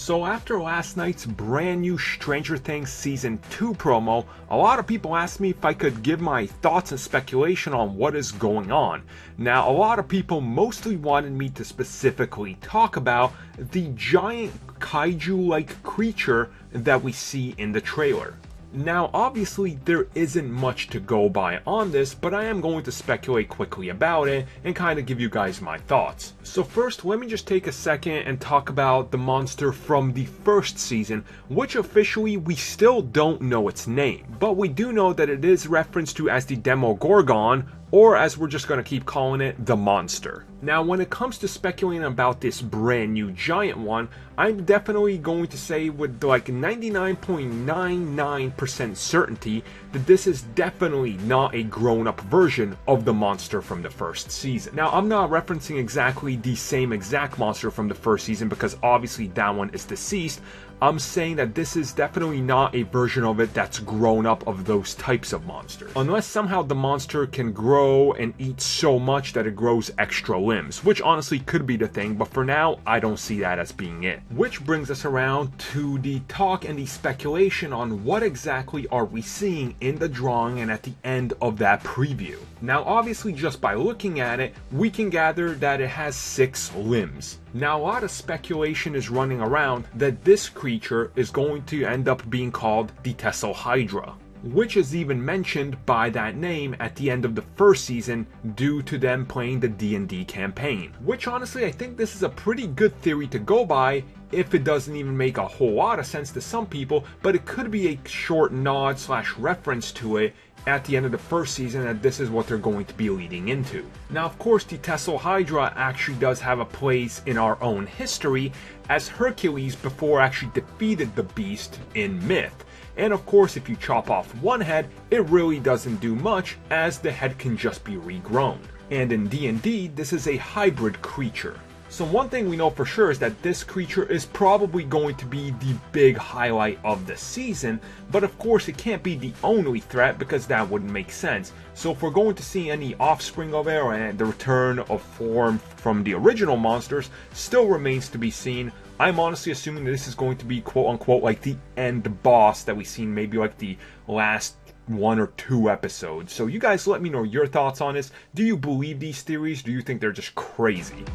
So after last night's brand new Stranger Things Season 2 promo, a lot of people asked me if I could give my thoughts and speculation on what is going on. Now, a lot of people mostly wanted me to specifically talk about the giant kaiju-like creature that we see in the trailer. Now, obviously, there isn't much to go by on this, but I am going to speculate quickly about it and kind of give you guys my thoughts. So first, let me just take a second and talk about the monster from the first season, which officially we still don't know its name, but we do know that it is referenced to as the Gorgon, or as we're just going to keep calling it, the monster. Now, when it comes to speculating about this brand new giant one, I'm definitely going to say with like 99.99% certainty that this is definitely not a grown-up version of the monster from the first season. Now, I'm not referencing exactly the same exact monster from the first season because obviously that one is deceased. I'm saying that this is definitely not a version of it that's grown up of those types of monsters. Unless somehow the monster can grow and eat so much that it grows extra limbs, which honestly could be the thing, but for now, I don't see that as being it. Which brings us around to the talk and the speculation on what exactly are we seeing in the drawing and at the end of that preview. Now, obviously, just by looking at it, we can gather that it has 6 limbs. Now, a lot of speculation is running around that this creature is going to end up being called the Thessalhydra, which is even mentioned by that name at the end of the first season due to them playing the D&D campaign. Which honestly, I think this is a pretty good theory to go by if it doesn't even make a whole lot of sense to some people, but it could be a short nod / reference to it at the end of the first season that this is what they're going to be leading into. Now, of course, the Thessalhydra actually does have a place in our own history, as Hercules before actually defeated the beast in myth. And of course, if you chop off one head, it really doesn't do much, as the head can just be regrown. And in D&D, this is a hybrid creature. So one thing we know for sure is that this creature is probably going to be the big highlight of the season, but of course it can't be the only threat because that wouldn't make sense. So if we're going to see any offspring of it or the return of form from the original monsters still remains to be seen. I'm honestly assuming that this is going to be quote unquote like the end boss that we've seen maybe like the last 1 or 2 episodes. So you guys let me know your thoughts on this. Do you believe these theories? Do you think they're just crazy?